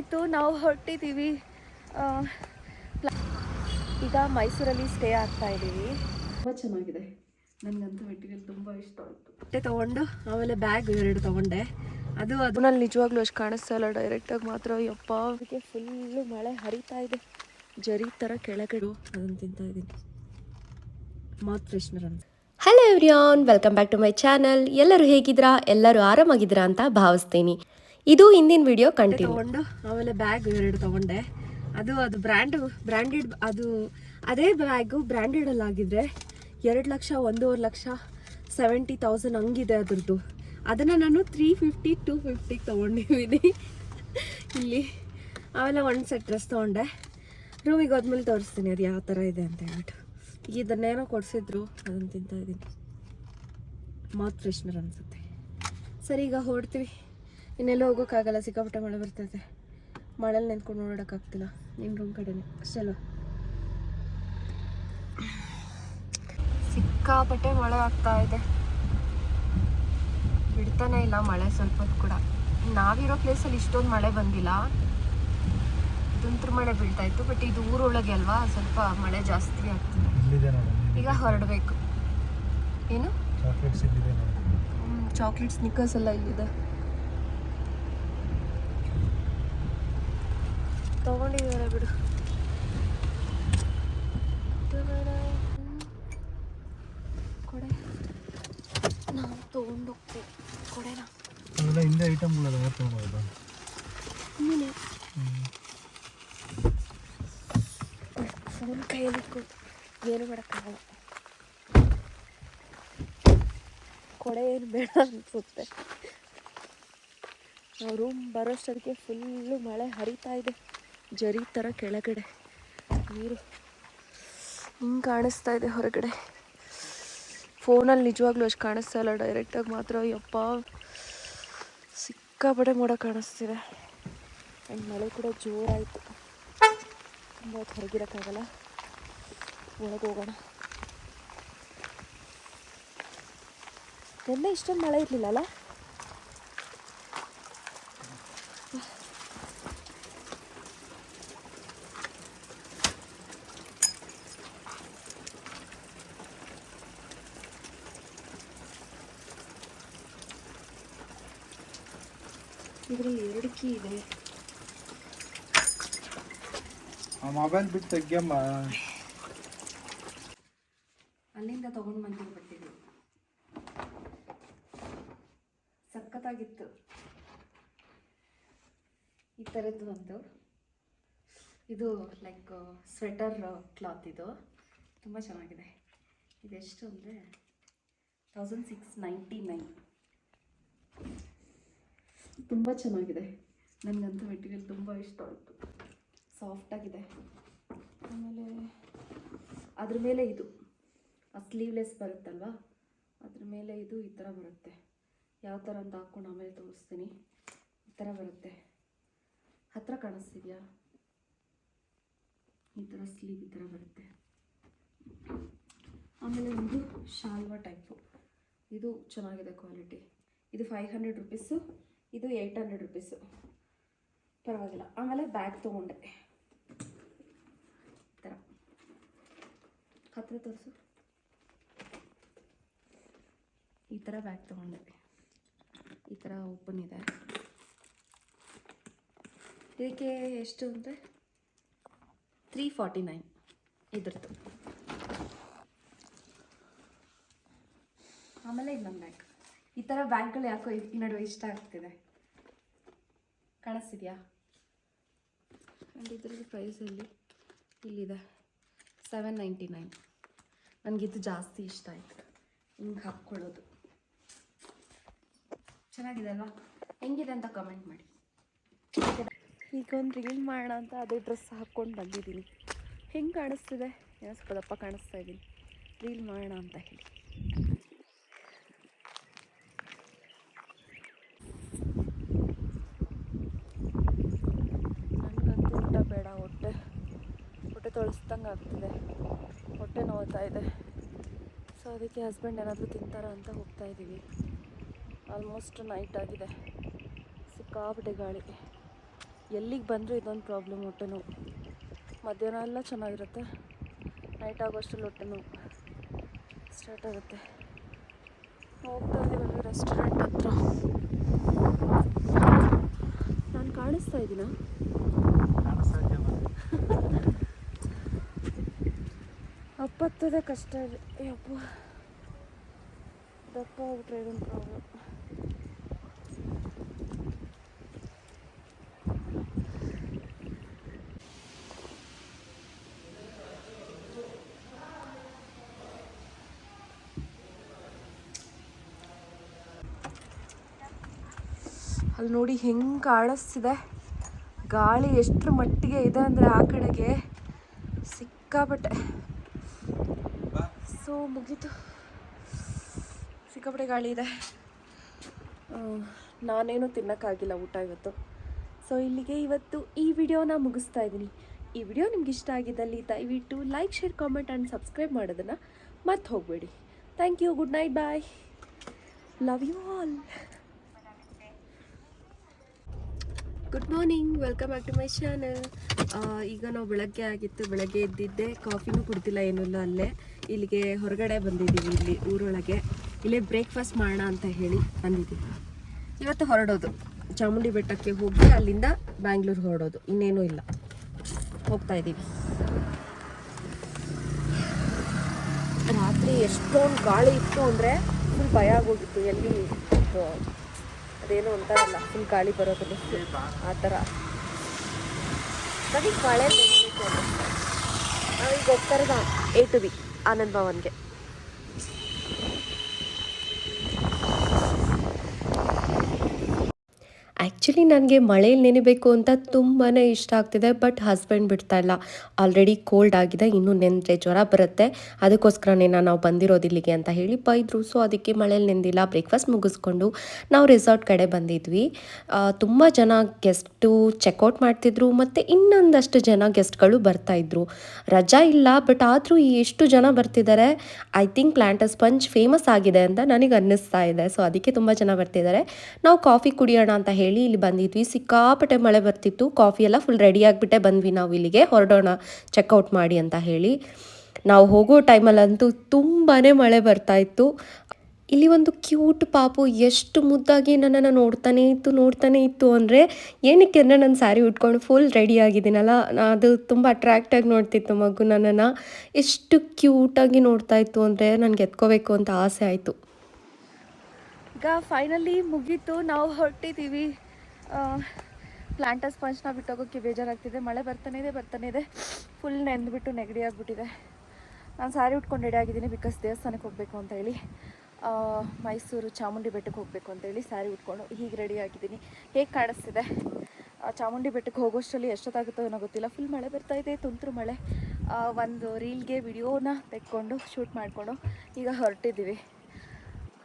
ಆಯಿತು, ನಾವು ಹೊರಟಿದ್ದೀವಿ. ಈಗ ಮೈಸೂರಲ್ಲಿ ಸ್ಟೇ ಆಗ್ತಾ ಇದ್ದೀವಿ. ತುಂಬ ಚೆನ್ನಾಗಿದೆ, ನನಗಂತೂ ಮೆಟೀರಿಯಲ್ ತುಂಬ ಇಷ್ಟ ಆಯಿತು. ಬಟ್ಟೆ ತೊಗೊಂಡು ಆಮೇಲೆ ಬ್ಯಾಗ್ 2 ತೊಗೊಂಡೆ. ಅದರಲ್ಲಿ ನಿಜವಾಗ್ಲೂ ಅಷ್ಟು ಕಾಣಿಸ್ತಾ ಇಲ್ಲ, ಡೈರೆಕ್ಟಾಗಿ ಮಾತ್ರ. ಯಪ್ಪ, ಅದಕ್ಕೆ ಫುಲ್ಲು ಮಳೆ ಹರಿತಾ ಇದೆ, ಜರಿ ಥರ ಕೆಳಗಡೆ. ಅದನ್ನು ತಿಂತಾ ಇದ್ದೀನಿ, ಮೌತ್ ಫ್ರೆಶ್ನರ್ ಅಂತ. Hello everyone, welcome back to my channel. ಎಲ್ಲರೂ ಹೇಗಿದ್ದೀರಾ? ಎಲ್ಲರೂ ಆರಾಮಾಗಿದ್ದೀರಾ ಅಂತ ಭಾವಿಸ್ತೀನಿ. ಇದು ಹಿಂದಿನ ವಿಡಿಯೋ ಕಂಟಿನ್ಯೂ. ತೊಗೊಂಡು ಆಮೇಲೆ ಬ್ಯಾಗ್ 2 ತೊಗೊಂಡೆ. ಅದು ಬ್ರ್ಯಾಂಡೆಡ್, ಅದೇ ಬ್ಯಾಗು ಬ್ರ್ಯಾಂಡೆಡಲ್ಲಿ ಆಗಿದ್ರೆ 2 ಲಕ್ಷ 1.5 ಲಕ್ಷ 70,000 ಹಂಗಿದೆ ಅದ್ರದ್ದು. ಅದನ್ನು ನಾನು 350 250 ತೊಗೊಂಡಿದ್ದೀನಿ ಇಲ್ಲಿ. ಆಮೇಲೆ 1 ಸೆಟ್ ಡ್ರೆಸ್ ತೊಗೊಂಡೆ. ರೂಮಿಗೆ ಹೋದ್ಮೇಲೆ ತೋರಿಸ್ತೀನಿ ಅದು ಯಾವ ಥರ ಇದೆ ಅಂತ ಹೇಳ್ಬಿಟ್ಟು. ಇದನ್ನೇನೋ ಕೊಡಿಸಿದ್ರು, ಅದನ್ನು ತಿಂತಾ ಇದ್ದೀನಿ, ಮೌತ್ ಫ್ರೆಶ್ನರ್ ಅನಿಸುತ್ತೆ. ಸರಿ, ಈಗ ಹೊರಡ್ತೀವಿ. ಇನ್ನೆಲ್ಲೂ ಹೋಗೋಕ್ಕಾಗಲ್ಲ, ಸಿಕ್ಕಾಪಟ್ಟೆ ಮಳೆ ಬರ್ತೈತೆ. ಮಳೇಲಿ ನೆನ್ಕೊಂಡು ಓಡಾಡೋಕ್ಕಾಗ್ತಿಲ್ಲ. ನಿಮ್ಮ ರೂಮ್ ಕಡೆನೇ ಅಷ್ಟೇ ಅಲ್ವ. ಸಿಕ್ಕಾಪಟ್ಟೆ ಮಳೆ ಆಗ್ತಾ ಇದೆ, ಬಿಡ್ತಾನೆ ಇಲ್ಲ ಮಳೆ ಸ್ವಲ್ಪ ಕೂಡ. ನಾವಿರೋ ಪ್ಲೇಸಲ್ಲಿ ಇಷ್ಟೊಂದು ಮಳೆ ಬಂದಿಲ್ಲ, ತುಂತುರು ಮಳೆ ಬೀಳ್ತಾ ಇತ್ತು. ಬಟ್ ಇದು ಊರೊಳಗೆ ಅಲ್ವಾ, ಸ್ವಲ್ಪ ಮಳೆ ಜಾಸ್ತಿ ಆಗ್ತಿದೆ. ಈಗ ಹೊರಡಬೇಕು. ಏನು ಚಾಕ್ಲೇಟ್ಸ್ ಸ್ನಿಕರ್ಸ್ ಎಲ್ಲ ಇಲ್ಲಿದೆ, ತಗೊಂಡಿದ್ದಾರೆ ಬಿಡು. ಕೊಡೆ ನಾವು ತೊಗೊಂಡೋಗ್ತೀವಿ. ಕೊಡೆನಾ ಹಿಂದೆ ಐಟಮ್ಗಳಲ್ಲ ತೊಗೊಬೋದು. ಫೋನ್ ಕೈಯಲ್ಲಿ ಏನು ಮಾಡೋಕ್ಕಾಗಲ್ಲ. ಕೊಡೆ ಏನು ಬೇಡ ಅನಿಸುತ್ತೆ. ನಾವು ರೂಮ್ ಬರೋಷ್ಟೊತ್ತಿಗೆ ಫುಲ್ಲು ಮಳೆ ಹರಿತಾ ಇದೆ, ಜರಿ ಥರ ಕೆಳಗಡೆ ನೀರು ಹಿಂಗೆ ಕಾಣಿಸ್ತಾ ಇದೆ ಹೊರಗಡೆ. ಫೋನಲ್ಲಿ ನಿಜವಾಗ್ಲೂ ಅಷ್ಟು ಕಾಣಿಸ್ತಾ ಇಲ್ಲ, ಡೈರೆಕ್ಟಾಗಿ ಮಾತ್ರ. ಯಪ್ಪ, ಸಿಕ್ಕಾಪಟ್ಟೆ ಮೋಡ ಕಾಣಿಸ್ತಿದೆ. ಆ್ಯಂಡ್ ಮಳೆ ಕೂಡ ಜೋರಾಯಿತು. ತುಂಬ ಹೊತ್ತು ಹೊರಗಿರೋಕ್ಕಾಗಲ್ಲ, ಒಳಗೆ ಹೋಗೋಣ. ನಿನ್ನೆ ಇಷ್ಟೊಂದು ಮಳೆ ಇರಲಿಲ್ಲ ಅಲ್ಲ. ಇದರಲ್ಲಿ 2 ಕೀ ಇದೆ. ಮೊಬೈಲ್ ಬಿಟ್ಟು ತೆಗ್ಯಮ್ಮ. ಅಲ್ಲಿಂದ ತೊಗೊಂಡು ಬಂದಿರೋ ಬಟ್ಟೆಗಳು ಸಖತ್ತಾಗಿತ್ತು. ಈ ಥರದ್ದು ಒಂದು, ಇದು ಲೈಕ್ ಸ್ವೆಟರ್ ಕ್ಲಾತ್, ಇದು ತುಂಬ ಚೆನ್ನಾಗಿದೆ. ಇದೆಷ್ಟು ಅಂದರೆ 1699. ತುಂಬ ಚೆನ್ನಾಗಿದೆ, ನನಗಂತೂ ಮೆಟೀರಿಯಲ್ ತುಂಬ ಇಷ್ಟ ಆಯಿತು, ಸಾಫ್ಟಾಗಿದೆ. ಆಮೇಲೆ ಅದ್ರ ಮೇಲೆ ಇದು ಸ್ಲೀವ್ಲೆಸ್ ಬರುತ್ತಲ್ವ, ಅದ್ರ ಮೇಲೆ ಇದು ಈ ಥರ ಬರುತ್ತೆ. ಯಾವ ಥರ ಅಂತ ಹಾಕ್ಕೊಂಡು ಆಮೇಲೆ ತೋರಿಸ್ತೀನಿ. ಈ ಥರ ಬರುತ್ತೆ, ಹತ್ತಿರ ಕಾಣಿಸ್ತಿದೆಯಾ? ಈ ಥರ ಸ್ಲೀವ್ ಈ ಥರ ಬರುತ್ತೆ. ಆಮೇಲೆ ಒಂದು ಶಾಲ್ವಾ ಟೈಪು, ಇದು ಚೆನ್ನಾಗಿದೆ ಕ್ವಾಲಿಟಿ. ಇದು 500 ರುಪೀಸು, ಇದು 800 ರುಪೀಸು, ಪರವಾಗಿಲ್ಲ. ಆಮೇಲೆ ಬ್ಯಾಗ್ ತೊಗೊಂಡೆ, ಈ ಥರ ಹತ್ತಿರ ತೋರಿಸು. ಈ ಥರ ಬ್ಯಾಗ್ ತೊಗೊಂಡೆ, ಈ ಥರ ಓಪನ್ ಇದೆ. ಇದಕ್ಕೆ ಎಷ್ಟು ಅಂದರೆ 349 ಇದ್ರದ್ದು. ಆಮೇಲೆ ಇನ್ನೊಂದು ಬ್ಯಾಗ್. ಈ ಥರ ಬ್ಯಾಗ್ಗಳು ಯಾಕೋ ಈ ನಡುವೆ ಇಷ್ಟ ಆಗ್ತಿದೆ, ಕಾಣಿಸ್ತಿದೆಯಾ? ಆ್ಯಂಡ್ ಇದ್ರದ್ದು ಪ್ರೈಸಲ್ಲಿ ಇಲ್ಲಿದೆ 799. ನನಗಿದು ಜಾಸ್ತಿ ಇಷ್ಟ ಆಯಿತು, ಹಿಂಗೆ ಹಾಕ್ಕೊಳ್ಳೋದು ಚೆನ್ನಾಗಿದೆ ಅಲ್ವಾ? ಹೆಂಗಿದೆ ಅಂತ ಕಮೆಂಟ್ ಮಾಡಿ. ಈಗ ಒಂದು ರೀಲ್ ಮಾಡೋಣ ಅಂತ ಅದೇ ಡ್ರೆಸ್ ಹಾಕ್ಕೊಂಡು ಬಂದಿದ್ದೀನಿ. ಹೆಂಗೆ ಕಾಣಿಸ್ತಿದೆ? ಏನೋ ಸ್ವಲ್ಪ ದಪ್ಪ ಕಾಣಿಸ್ತಾ ಇದ್ದೀನಿ. ರೀಲ್ ಮಾಡೋಣ ಅಂತ ಹೇಳಿ. ನನಗಂತೂ ಊಟ ಬೇಡ, ಹೊಟ್ಟೆ ತೊಳಸ್ದಂಗೆ ಆಗ್ತಿದೆ, ಹೊಟ್ಟೆ ನೋವ್ತಾ ಇದೆ. ಸೊ ಅದಕ್ಕೆ ಹಸ್ಬೆಂಡ್ ಏನಾದರೂ ತಿಂತಾರ ಅಂತ ಹೋಗ್ತಾ ಇದ್ದೀವಿ. ಆಲ್ಮೋಸ್ಟ್ ನೈಟ್ ಆಗಿದೆ, ಸಿಕ್ಕಾಪಟ್ಟೆ ಗಾಳಿ. ಎಲ್ಲಿಗೆ ಬಂದರೂ ಇದೊಂದು ಪ್ರಾಬ್ಲಮ್, ಹೊಟ್ಟೆ ನೋವು. ಮಧ್ಯಾಹ್ನ ಎಲ್ಲ ಚೆನ್ನಾಗಿರುತ್ತೆ, ನೈಟ್ ಆಗೋಷ್ಟರಲ್ಲಿ ಹೊಟ್ಟೆ ನೋವು ಸ್ಟಾರ್ಟ್ ಆಗುತ್ತೆ. ಹೋಗ್ತಾ ಇದ್ದೀವಿ ರೆಸ್ಟೋರೆಂಟ್ ಹತ್ರ. ನಾನು ಕಾಣಿಸ್ತಾ ಇದ್ದೀನ? ಅಪ್ಪತ್ತದ ಕಷ್ಟ ಇದೆ. ಅಪ್ಪ ದಪ್ಪ ಆಗ್ಬಿಟ್ರೆ ಇದೊಂದು ಪ್ರಾಬ್ಲಮ್. ಅಲ್ಲಿ ನೋಡಿ ಹೆಂಗೆ ಕಾಣಿಸ್ತಿದೆ ಗಾಳಿ, ಎಷ್ಟರ ಮಟ್ಟಿಗೆ ಇದೆ ಅಂದರೆ ಆ ಕಡೆಗೆ ಸಿಕ್ಕಾಪಟ್ಟೆ. ಸೊ ಮುಗೀತು, ಸಿಕ್ಕಾಪಟ್ಟೆ ಗಾಳಿ ಇದೆ. ನಾನೇನು ತಿನ್ನೋಕ್ಕಾಗಿಲ್ಲ ಊಟ ಇವತ್ತು. ಸೊ ಇಲ್ಲಿಗೆ ಇವತ್ತು ಈ ವಿಡಿಯೋನ ಮುಗಿಸ್ತಾ ಇದ್ದೀನಿ. ಈ ವಿಡಿಯೋ ನಿಮ್ಗೆ ಇಷ್ಟ ಆಗಿದ್ದಲ್ಲಿ ದಯವಿಟ್ಟು like, share, comment and subscribe ಮಾಡೋದನ್ನು ಮರ್ತು ಹೋಗಬೇಡಿ. Thank you, good night, bye, love you all. Good morning, welcome back to my channel. ಈಗ ನಾವು ಬೆಳಗ್ಗೆ ಆಗಿತ್ತು, ಬೆಳಗ್ಗೆ ಎದ್ದಿದ್ದೆ, ಕಾಫಿನೂ ಕುಡ್ದಿಲ್ಲ, ಏನೂ ಇಲ್ಲ. ಅಲ್ಲೇ ಇಲ್ಲಿಗೆ ಹೊರಗಡೆ ಬಂದಿದ್ದೀವಿ, ಇಲ್ಲಿ ಊರೊಳಗೆ. ಇಲ್ಲೇ ಬ್ರೇಕ್ಫಾಸ್ಟ್ ಮಾಡೋಣ ಅಂತ ಹೇಳಿ ಬಂದಿದ್ದೀವಿ. ಇವತ್ತು ಹೊರಡೋದು, ಚಾಮುಂಡಿ ಬೆಟ್ಟಕ್ಕೆ ಹೋಗಿ ಅಲ್ಲಿಂದ ಬ್ಯಾಂಗ್ಳೂರು ಹೊರಡೋದು, ಇನ್ನೇನೂ ಇಲ್ಲ. ಹೋಗ್ತಾ ಇದ್ದೀವಿ. ರಾತ್ರಿ ಎಷ್ಟೊಂದು ಗಾಳಿ ಇತ್ತು ಅಂದರೆ ಫುಲ್ ಭಯ ಆಗೋಗಿತ್ತು. ಎಲ್ಲಿ ಅದೇನು ಅಂತಾರಲ್ಲ, ಫುಲ್ ಗಾಳಿ ಬರೋದಿಲ್ಲ ಆ ಥರ. ನನಗೆ ಮಳೆ ನೆನೀಬೇಕು ಅಂತ. ನಾವೀಗ ಹೋಗ್ತಾ ಇರೋದು A to B ಆನಂದ್ ಭವನ್ಗೆ. ಆ್ಯಕ್ಚುಲಿ ನನಗೆ ಮಳೇಲಿ ನೆನೆಬೇಕು ಅಂತ ತುಂಬಾ ಇಷ್ಟ ಆಗ್ತಿದೆ, ಬಟ್ ಹಸ್ಬೆಂಡ್ ಬಿಡ್ತಾ ಇಲ್ಲ. ಆಲ್ರೆಡಿ ಕೋಲ್ಡ್ ಆಗಿದೆ, ಇನ್ನೂ ನೆಂದರೆ ಜ್ವರ ಬರುತ್ತೆ, ಅದಕ್ಕೋಸ್ಕರನೇ ನಾವು ಬಂದಿರೋದು ಇಲ್ಲಿಗೆ ಅಂತ ಹೇಳಿ ಬೈದರು. ಸೊ ಅದಕ್ಕೆ ಮಳೇಲಿ ನೆಂದಿಲ್ಲ. ಬ್ರೇಕ್ಫಾಸ್ಟ್ ಮುಗಿಸ್ಕೊಂಡು ನಾವು ರೆಸಾರ್ಟ್ ಕಡೆ ಬಂದಿದ್ವಿ. ತುಂಬ ಜನ ಗೆಸ್ಟು ಚೆಕ್ಔಟ್ ಮಾಡ್ತಿದ್ರು, ಮತ್ತು ಇನ್ನೊಂದಷ್ಟು ಜನ ಗೆಸ್ಟ್ಗಳು ಬರ್ತಾಯಿದ್ರು. ರಜಾ ಇಲ್ಲ, ಬಟ್ ಆದರೂ ಎಷ್ಟು ಜನ ಬರ್ತಿದ್ದಾರೆ. I think planter sponge famous ಆಗಿದೆ ಅಂತ ನನಗೆ ಅನ್ನಿಸ್ತಾ ಇದೆ. ಸೊ ಅದಕ್ಕೆ ತುಂಬ ಜನ ಬರ್ತಿದ್ದಾರೆ. ನಾವು ಕಾಫಿ ಕುಡಿಯೋಣ ಅಂತ ಹೇಳಿ ಇಲ್ಲಿ ಬಂದಿದ್ವಿ. ಸಿಕ್ಕಾಪಟ್ಟೆ ಮಳೆ ಬರ್ತಿತ್ತು. ಕಾಫಿ ಎಲ್ಲ ಫುಲ್ ರೆಡಿ ಆಗಿಬಿಟ್ಟೆ ಬಂದ್ವಿ ನಾವು ಇಲ್ಲಿಗೆ, ಹೊರಡೋಣ ಚೆಕ್ಔಟ್ ಮಾಡಿ ಅಂತ ಹೇಳಿ. ನಾವು ಹೋಗೋ ಟೈಮಲ್ಲಂತೂ ತುಂಬಾ ಮಳೆ ಬರ್ತಾಯಿತ್ತು. ಇಲ್ಲಿ ಒಂದು ಕ್ಯೂಟ್ ಪಾಪು ಎಷ್ಟು ಮುದ್ದಾಗಿ ನನ್ನನ್ನು ನೋಡ್ತಾನೆ ಇತ್ತು ಅಂದರೆ, ಏನಕ್ಕೆ ಅಂದರೆ ನಾನು ಸ್ಯಾರಿ ಉಟ್ಕೊಂಡು ಫುಲ್ ರೆಡಿ ಆಗಿದ್ದೀನಲ್ಲ, ಅದು ತುಂಬ ಅಟ್ರ್ಯಾಕ್ಟಾಗಿ ನೋಡ್ತಿತ್ತು ಮಗು ನನ್ನನ್ನು. ಎಷ್ಟು ಕ್ಯೂಟಾಗಿ ನೋಡ್ತಾ ಇತ್ತು ಅಂದರೆ ನನಗೆ ಎತ್ಕೋಬೇಕು ಅಂತ ಆಸೆ ಆಯಿತು. ಈಗ ಫೈನಲಿ ಮುಗೀತು, ನಾವು ಹೊರಟಿದ್ದೀವಿ. ಪ್ಲಾಂಟರ್ ಸ್ಪಂಜ್ನ ಬಿಟ್ಟೋಗೋಕ್ಕೆ ಬೇಜಾರಾಗ್ತಿದೆ. ಮಳೆ ಬರ್ತಾನೆ ಇದೆ, ಫುಲ್ ನೆಂದುಬಿಟ್ಟು ನೆಗಡಿ ಆಗಿಬಿಟ್ಟಿದೆ. ನಾನು ಸ್ಯಾರಿ ಉಟ್ಕೊಂಡು ರೆಡಿ ಆಗಿದ್ದೀನಿ, ಬಿಕಾಸ್ ದೇವಸ್ಥಾನಕ್ಕೆ ಹೋಗಬೇಕು ಅಂತ ಹೇಳಿ, ಮೈಸೂರು ಚಾಮುಂಡಿ ಬೆಟ್ಟಕ್ಕೆ ಹೋಗಬೇಕು ಅಂತೇಳಿ ಸ್ಯಾರಿ ಉಟ್ಕೊಂಡು ಹೀಗೆ ರೆಡಿ ಆಗಿದ್ದೀನಿ. ಹೇಗೆ ಕಾಣಿಸ್ತಿದೆ? ಚಾಮುಂಡಿ ಬೆಟ್ಟಕ್ಕೆ ಹೋಗೋಷ್ಟರಲ್ಲಿ ಎಷ್ಟೊತ್ತಾಗುತ್ತೋ ಏನೋ ಗೊತ್ತಿಲ್ಲ. ಫುಲ್ ಮಳೆ ಬರ್ತಾಯಿದೆ, ತುಂತುರು ಮಳೆ. ಒಂದು ರೀಲ್ಗೆ ವಿಡಿಯೋನ ತೆಕ್ಕೊಂಡು ಶೂಟ್ ಮಾಡಿಕೊಂಡು ಈಗ ಹೊರಟಿದ್ದೀವಿ.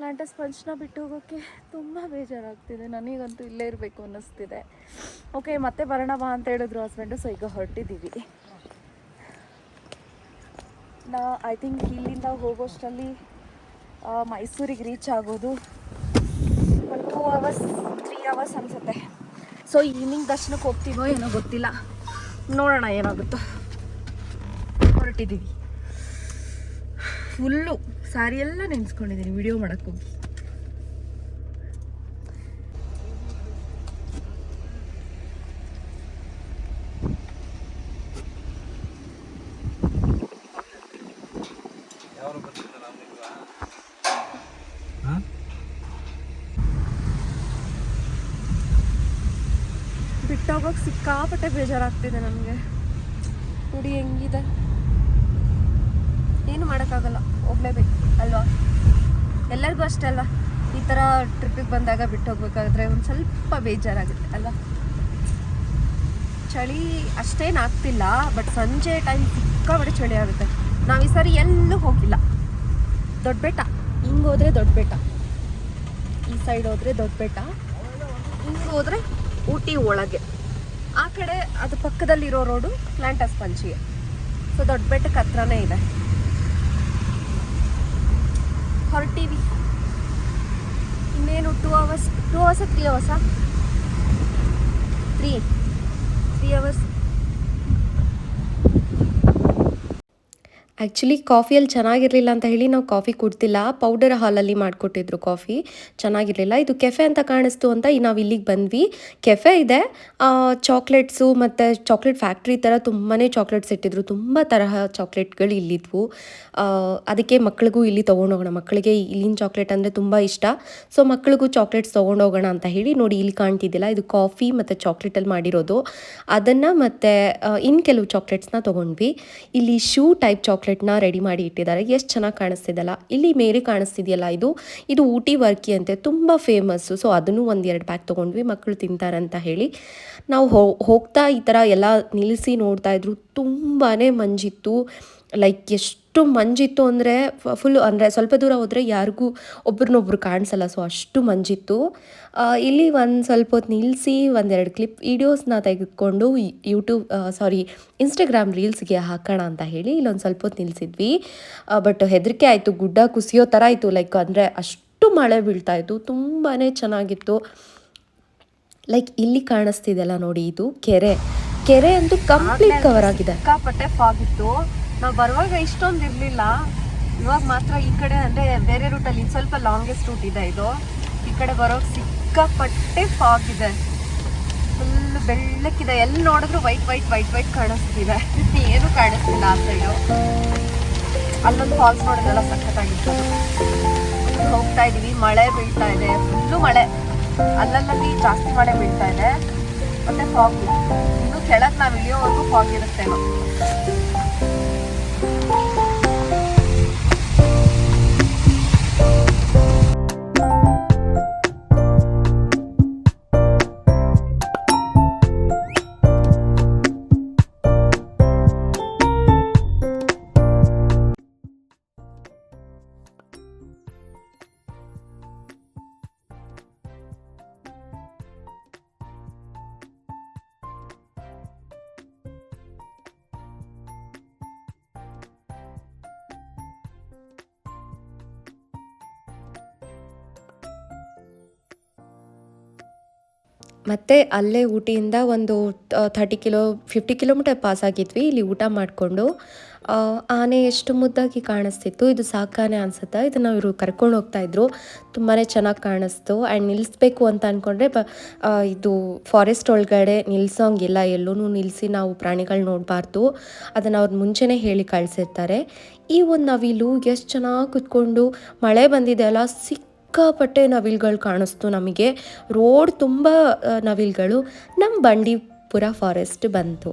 ಪ್ಲಾಂಟರ್ ಸ್ಪಂಜ್ನ ಬಿಟ್ಟು ಹೋಗೋಕ್ಕೆ ತುಂಬ ಬೇಜಾರಾಗ್ತಿದೆ. ನನಗಂತೂ ಇಲ್ಲೇ ಇರಬೇಕು ಅನ್ನಿಸ್ತಿದೆ. ಓಕೆ, ಮತ್ತೆ ಬರೋಣ ಬಾ ಅಂತ ಹೇಳಿದ್ರು ಹಸ್ಬೆಂಡು. ಸೊ ಈಗ ಹೊರಟಿದ್ದೀವಿ. ಐ ಥಿಂಕ್ ಇಲ್ಲಿಂದ ಹೋಗೋಷ್ಟರಲ್ಲಿ ಮೈಸೂರಿಗೆ ರೀಚ್ ಆಗೋದು 2 hours 3 hours ಅನಿಸುತ್ತೆ. ಸೊ ಈವ್ನಿಂಗ್ ದರ್ಶನಕ್ಕೆ ಹೋಗ್ತೀವೋ ಏನೋ ಗೊತ್ತಿಲ್ಲ, ನೋಡೋಣ ಏನಾಗುತ್ತೋ. ಹೊರಟಿದ್ದೀವಿ. ಫುಲ್ಲು ಸ್ಯಾರಿ ಎಲ್ಲ ನೆನೆಸ್ಕೊಂಡಿದ್ದೀನಿ ವಿಡಿಯೋ ಮಾಡೋಕ್ಕೋಗಿ. ಬಿಟ್ಟೋಗೋಕೆ ಸಿಕ್ಕಾಪಟ್ಟೆ ಬೇಜಾರಾಗ್ತಿದೆ ನನಗೆ. ನೋಡಿ ಹೆಂಗಿದೆ, ಏನು ಮಾಡೋಕ್ಕಾಗಲ್ಲ, ಹೋಗ್ಲೇಬೇಕು ಅಲ್ವಾ? ಎಲ್ಲರಿಗೂ ಅಷ್ಟೇ ಅಲ್ವಾ? ಈ ಥರ ಟ್ರಿಪ್ಪಿಗೆ ಬಂದಾಗ ಬಿಟ್ಟು ಹೋಗ್ಬೇಕಾದ್ರೆ ಒಂದು ಸ್ವಲ್ಪ ಬೇಜಾರಾಗುತ್ತೆ ಅಲ್ವಾ? ಚಳಿ ಅಷ್ಟೇನು ಆಗ್ತಿಲ್ಲ, ಬಟ್ ಸಂಜೆ ಟೈಮ್ ಸಿಕ್ಕಾಪಟ್ಟೆ ಚಳಿ ಆಗುತ್ತೆ. ನಾವು ಈ ಸಾರಿ ಎಲ್ಲೂ ಹೋಗಿಲ್ಲ. ದೊಡ್ಡ ಬೆಟ್ಟ ಹಿಂಗೆ ಹೋದರೆ ದೊಡ್ಡ ಬೆಟ್ಟ, ಈ ಸೈಡ್ ಹೋದರೆ ದೊಡ್ಡ ಬೆಟ್ಟ, ಹಿಂಗೆ ಹೋದರೆ ಊಟಿ ಒಳಗೆ, ಆ ಕಡೆ ಅದು ಪಕ್ಕದಲ್ಲಿರೋ ರೋಡು ಪ್ಲಾಂಟರ್ ಸ್ಪಂಜಿಗೆ. ಸೊ ದೊಡ್ಡ ಬೆಟ್ಟಕ್ಕೆ ಹತ್ರನೇ ಇದೆ. ಹೊರಟೀವಿ ಇನ್ನೇನು 2 hours 3 hours 3 ಆ್ಯಕ್ಚುಲಿ ಕಾಫಿಯಲ್ಲಿ ಚೆನ್ನಾಗಿರಲಿಲ್ಲ ಅಂತ ಹೇಳಿ ನಾವು ಕಾಫಿ ಕುಡ್ತಿಲ್ಲ, ಪೌಡರ್ ಹಾಲಲ್ಲಿ ಮಾಡಿಕೊಟ್ಟಿದ್ರು ಕಾಫಿ, ಚೆನ್ನಾಗಿರಲಿಲ್ಲ. ಇದು ಕೆಫೆ ಅಂತ ಕಾಣಿಸ್ತು ಅಂತ ನಾವು ಇಲ್ಲಿಗೆ ಬಂದ್ವಿ. ಕೆಫೆ ಇದೆ, ಚಾಕ್ಲೇಟ್ಸು ಮತ್ತು ಚಾಕ್ಲೇಟ್ ಫ್ಯಾಕ್ಟ್ರಿ ಥರ ತುಂಬಾ ಚಾಕ್ಲೇಟ್ಸ್ ಇಟ್ಟಿದ್ರು, ತುಂಬ ತರಹ ಚಾಕ್ಲೇಟ್ಗಳು ಇಲ್ಲಿದ್ವು. ಅದಕ್ಕೆ ಮಕ್ಕಳಿಗೂ ಇಲ್ಲಿ ತೊಗೊಂಡೋಗೋಣ, ಮಕ್ಕಳಿಗೆ ಇಲ್ಲಿನ ಚಾಕ್ಲೇಟ್ ಅಂದರೆ ತುಂಬ ಇಷ್ಟ, ಸೊ ಮಕ್ಕಳಿಗೂ ಚಾಕ್ಲೇಟ್ಸ್ ತೊಗೊಂಡೋಗೋಣ ಅಂತ ಹೇಳಿ ನೋಡಿ ಇಲ್ಲಿ ಕಾಣ್ತಿದ್ದಿಲ್ಲ, ಇದು ಕಾಫಿ ಮತ್ತು ಚಾಕ್ಲೇಟಲ್ಲಿ ಮಾಡಿರೋದು, ಅದನ್ನು ಮತ್ತು ಇನ್ನು ಕೆಲವು ಚಾಕ್ಲೇಟ್ಸ್ನ ತೊಗೊಂಡ್ವಿ. ಇಲ್ಲಿ ಶೂ ಟೈಪ್ ಚಾಕ್ಲೇಟ್ನ ರೆಡಿ ಮಾಡಿ ಇಟ್ಟಿದ್ದಾರೆ, ಎಷ್ಟು ಚೆನ್ನಾಗಿ ಕಾಣಿಸ್ತಿದೆಯಲ್ಲ. ಇಲ್ಲಿ ಮೇರೆ ಕಾಣಿಸ್ತಿದೆಯಲ್ಲ, ಇದು ಊಟಿ ವರ್ಕಿ ಅಂತೆ, ತುಂಬ ಫೇಮಸ್ಸು. ಸೊ ಅದನ್ನು 1-2 ಪ್ಯಾಕ್ ತೊಗೊಂಡ್ವಿ, ಮಕ್ಕಳು ತಿಂತಾರಂತ ಹೇಳಿ. ನಾವು ಹೋಗ್ತಾ ಈ ಥರ ಎಲ್ಲ ನಿಲ್ಲಿಸಿ ನೋಡ್ತಾ ಇದ್ರು, ತುಂಬಾ ಮಂಜಿತ್ತು. ಲೈಕ್ ಎಷ್ಟು ಮಂಜಿತ್ತು ಅಂದರೆ ಫುಲ್ಲು, ಅಂದರೆ ಸ್ವಲ್ಪ ದೂರ ಹೋದರೆ ಯಾರಿಗೂ ಒಬ್ರನ್ನೊಬ್ರು ಕಾಣಿಸಲ್ಲ, ಸೊ ಅಷ್ಟು ಮಂಜಿತ್ತು. ಇಲ್ಲಿ ಒಂದು ಸ್ವಲ್ಪ ಹೊತ್ತು ನಿಲ್ಲಿಸಿ 1-2 ಕ್ಲಿಪ್ ವೀಡಿಯೋಸ್ನ ತೆಗೆದುಕೊಂಡು ಇನ್ಸ್ಟಾಗ್ರಾಮ್ ರೀಲ್ಸ್ಗೆ ಹಾಕೋಣ ಅಂತ ಹೇಳಿ ಇಲ್ಲೊಂದು ಸ್ವಲ್ಪ ಹೊತ್ತು ನಿಲ್ಲಿಸಿದ್ವಿ. ಬಟ್ ಹೆದರಿಕೆ ಆಯಿತು, ಗುಡ್ಡ ಕುಸಿಯೋ ಥರ ಇತ್ತು, ಲೈಕ್ ಅಂದರೆ ಅಷ್ಟು ಮಳೆ ಬೀಳ್ತಾಯಿತ್ತು, ತುಂಬಾ ಚೆನ್ನಾಗಿತ್ತು. ಲೈಕ್ ಇಲ್ಲಿ ಕಾಣಿಸ್ತಿದೆಲ್ಲ ನೋಡಿ, ಇದು ಕೆರೆ ಅಂತೂ ಕಂಪ್ಲೀಟ್ ಕವರ್ ಆಗಿದೆ. ಸಿಕ್ಕಾಪಟ್ಟೆ ಫಾಗ್ ಇತ್ತು, ನಾವು ಬರುವಾಗ ಇಷ್ಟೊಂದು ಇರಲಿಲ್ಲ, ಇವಾಗ ಮಾತ್ರ ಈ ಕಡೆ ಅಂದರೆ ಬೇರೆ ರೂಟಲ್ಲಿ ಸ್ವಲ್ಪ ಲಾಂಗೆಸ್ಟ್ ರೂಟ್ ಇದೆ ಇದು, ಈ ಕಡೆ ಬರೋವಾಗ ಸಿಕ್ಕಾಪಟ್ಟೆ ಫಾಗ್ ಇದೆ, ಫುಲ್ ಬೆಳ್ಳಕ್ಕಿದೆ, ಎಲ್ಲಿ ನೋಡಿದ್ರು ವೈಟ್ ಕಾಣಿಸ್ತಿದೆ, ಏನು ಕಾಣಿಸ್ತಿಲ್ಲ ಆ ಸೈಡು. ಅಲ್ಲೊಂದು ಫಾಲ್ಸ್ ನೋಡಿದ್ರೆಲ್ಲ ಸಖತ್ತಾಗಿತ್ತು. ಹೋಗ್ತಾ ಇದೀವಿ, ಮಳೆ ಬೀಳ್ತಾ ಇದೆ, ಫುಲ್ಲು ಮಳೆ, ಅಲ್ಲಲ್ಲಿ ಜಾಸ್ತಿ ಮಳೆ ಬೀಳ್ತಾ ಇದೆ, ಮತ್ತೆ ಫಾಗ್ ಇನ್ನು ಕೆಳಗೆ ನಾವು ಇಳಿಯೋವರೆಗೂ ಫಾಗ್ ಇರುತ್ತೇನೋ. ಮತ್ತು ಅಲ್ಲೇ ಊಟಿಯಿಂದ ಒಂದು 50 ಕಿಲೋಮೀಟರ್ ಪಾಸ್ ಆಗಿದ್ವಿ. ಇಲ್ಲಿ ಊಟ ಮಾಡಿಕೊಂಡು ಆನೆ ಎಷ್ಟು ಮುದ್ದಾಗಿ ಕಾಣಿಸ್ತಿತ್ತು, ಇದು ಸಾಕಾನೆ ಅನಿಸುತ್ತೆ, ಇದನ್ನು ಇವರು ಕರ್ಕೊಂಡು ಹೋಗ್ತಾಯಿದ್ರು, ತುಂಬಾ ಚೆನ್ನಾಗಿ ಕಾಣಿಸ್ತು. ಆ್ಯಂಡ್ ನಿಲ್ಲಿಸ್ಬೇಕು ಅಂತ ಅಂದ್ಕೊಂಡ್ರೆ ಇದು ಫಾರೆಸ್ಟ್ ಒಳಗಡೆ ನಿಲ್ಸೋಂಗಿಲ್ಲ, ಎಲ್ಲೂ ನಿಲ್ಲಿಸಿ ನಾವು ಪ್ರಾಣಿಗಳು ನೋಡಬಾರ್ದು, ಅದನ್ನು ಅವ್ರು ಮುಂಚೆನೇ ಹೇಳಿ ಕಳಿಸಿರ್ತಾರೆ. ಈ ಒಂದು ನವಿಲು ಎಷ್ಟು ಚೆನ್ನಾಗಿ ಕುತ್ಕೊಂಡು, ಮಳೆ ಬಂದಿದೆ ಅಲ್ಲ, ಸಿಕ್ಕಾಪಟ್ಟೆ ನವಿಲುಗಳು ಕಾಣಿಸ್ತು ನಮಗೆ, ರೋಡ್ ತುಂಬ ನವಿಲುಗಳು. ನಮ್ಮ ಬಂಡೀಪುರ ಫಾರೆಸ್ಟ್ ಬಂತು,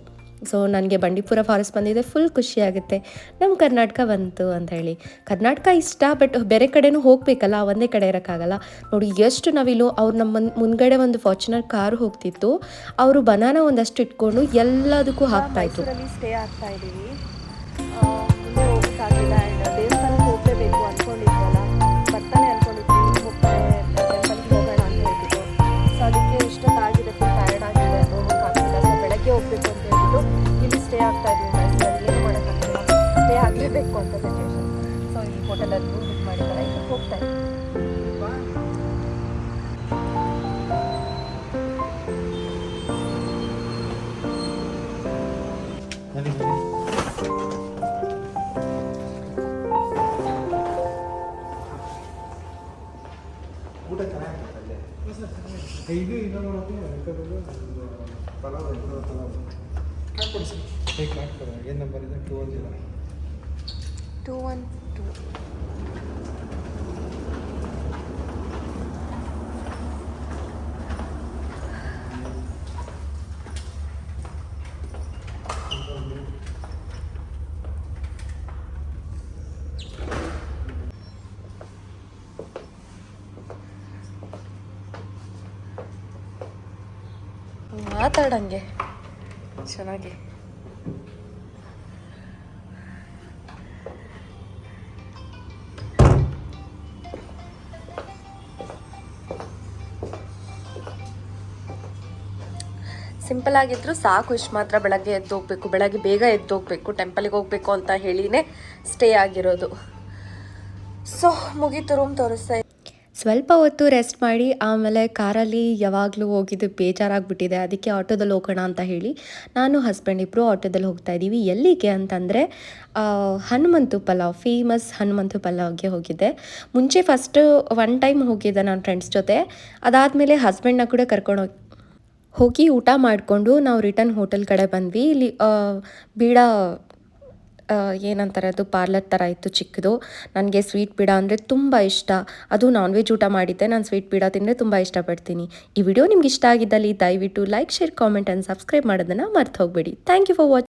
ಸೊ ನನಗೆ ಬಂಡೀಪುರ ಫಾರೆಸ್ಟ್ ಬಂದಿದೆ, ಫುಲ್ ಖುಷಿಯಾಗುತ್ತೆ, ನಮ್ಮ ಕರ್ನಾಟಕ ಬಂತು ಅಂತ ಹೇಳಿ. ಕರ್ನಾಟಕ ಇಷ್ಟ, ಬಟ್ ಬೇರೆ ಕಡೆನೂ ಹೋಗಬೇಕಲ್ಲ, ಒಂದೇ ಕಡೆ ಇರೋಕ್ಕಾಗಲ್ಲ. ನೋಡಿ ಎಷ್ಟು ನವಿಲು. ಅವ್ರು ನಮ್ಮ ಮುಂದ್ಗಡೆ ಒಂದು ಫಾರ್ಚುನರ್ ಕಾರು ಹೋಗ್ತಿತ್ತು, ಅವರು ಬನಾನ ಒಂದಷ್ಟು ಇಟ್ಕೊಂಡು ಎಲ್ಲದಕ್ಕೂ ಹಾಕ್ತಾಯಿದ್ರು. ಸ್ಟೇ ಆಗ್ತಾ ಇದ್ದೀವಿ, ಮುಂದೆ ಹೋಗೋಕ್ಕಾಗಿಲ್ಲ, ಆ್ಯಂಡ್ ದೇವಸ್ಥಾನಕ್ಕೆ ಹೋಗಲೇಬೇಕು ಅಂದ್ಕೊಂಡಿದ್ವಲ್ಲ, ಬರ್ತಾನೆ ಅಂದ್ಕೊಂಡಿದ್ವಿ, ಟೆಂಪಲ್ಗೆ ಹೋಗೋಣ ಅಂತ ಹೇಳ್ಬಿಟ್ಟು, ಸೊ ಅದಕ್ಕೆ ಇಷ್ಟೊತ್ತಾಗಿದೆ, ಫುಲ್ ಟಯರ್ಡ್ ಆಗಿದೆ, ಹೋಗೋಕ್ಕಾಗಿಲ್ಲ, ಸೊ ಬೆಳಗ್ಗೆ ಹೋಗಬೇಕು ಅಂತ ಹೇಳ್ಬಿಟ್ಟು ಇಲ್ಲಿ ಸ್ಟೇ ಆಗ್ತಾ ಇದ್ದೀವಿ. ಮೈಸೂರಲ್ಲಿ ಏನು ಮಾಡೋಕ್ಕಾಗಿಲ್ಲ, ಸ್ಟೇ ಆಗಲೇಬೇಕು ಅಂತ ಸಿಚುವೇಶನ್, ಸೊ ಈ ಹೋಟೆಲಲ್ಲಿ ರೂಮ್ ಬುಕ್ ಮಾಡಿದ್ದಾರೆ, ಇದಕ್ಕೆ ಹೋಗ್ತಾ ಇದ್ದೀವಿ. ಊಟ ಚೆನ್ನಾಗಿರ್ತದೆ. ಇದು ಪಲಾವ್ ಹಾಕ್ತಾರೆ. ಏನು ನಂಬರ್ ಇದೆ? 210. 212. ಮಾತಾಡಂಗೆ ಚೆನ್ನಾಗಿ. ಸಿಂಪಲ್ ಆಗಿದ್ರು ಸಾಕು, ಇಷ್ಟು ಮಾತ್ರ. ಬೆಳಗ್ಗೆ ಎದ್ದೋಗ್ಬೇಕು, ಬೆಳಗ್ಗೆ ಬೇಗ ಎದ್ದೋಗ್ಬೇಕು, ಟೆಂಪಲ್ಗೆ ಹೋಗ್ಬೇಕು ಅಂತ ಹೇಳಿನೇ ಸ್ಟೇ ಆಗಿರೋದು. ಸೊ ಮುಗೀತು, ರೂಮ್ ತೋರಿಸ್ತಾ. ಸ್ವಲ್ಪ ಹೊತ್ತು ರೆಸ್ಟ್ ಮಾಡಿ ಆಮೇಲೆ ಕಾರಲ್ಲಿ ಯಾವಾಗಲೂ ಹೋಗಿದ್ದು ಬೇಜಾರಾಗಿಬಿಟ್ಟಿದೆ. ಅದಕ್ಕೆ ಆಟೋದಲ್ಲಿ ಹೋಗೋಣ ಅಂತ ಹೇಳಿ ನಾನು ಹಸ್ಬೆಂಡ್ ಇಬ್ಬರು ಆಟೋದಲ್ಲಿ ಹೋಗ್ತಾ ಇದ್ದೀವಿ. ಎಲ್ಲಿಗೆ ಅಂತಂದರೆ ಹನುಮಂತು ಪಲಾವ್, ಫೇಮಸ್ ಹನುಮಂತು ಪಲಾವ್ಗೆ ಹೋಗಿದ್ದೆ. ಮುಂಚೆ ಫಸ್ಟು ಒನ್ ಟೈಮ್ ಹೋಗಿದ್ದೆ ನಾನು ಫ್ರೆಂಡ್ಸ್ ಜೊತೆ. ಅದಾದಮೇಲೆ ಹಸ್ಬೆಂಡ್ನ ಕೂಡ ಹೋಗಿ ಊಟ ಮಾಡಿಕೊಂಡು ನಾವು ರಿಟರ್ನ್ ಹೋಟೆಲ್ ಕಡೆ ಬಂದ್ವಿ. ಇಲ್ಲಿ ಬೀಡ ಏನಂತಾರೆ ಅದು ಪಾರ್ಲರ್ ಥರ ಇತ್ತು ಚಿಕ್ಕದು. ನನಗೆ ಸ್ವೀಟ್ ಪೀಡ ಅಂದರೆ ತುಂಬ ಇಷ್ಟ. ಅದು ನಾನ್ ವೆಜ್ ಊಟ ಮಾಡಿದ್ದೆ. ನಾನು ಸ್ವೀಟ್ ಪೀಡ ತಿಂದರೆ ತುಂಬ ಇಷ್ಟಪಡ್ತೀನಿ. ಈ ವಿಡಿಯೋ ನಿಮ್ಗೆ ಇಷ್ಟ ಆಗಿದ್ದಲ್ಲಿ ದಯವಿಟ್ಟು like, share, comment and subscribe ಮಾಡೋದನ್ನು ಮರ್ತು ಹೋಗಬೇಡಿ. Thank you for watching.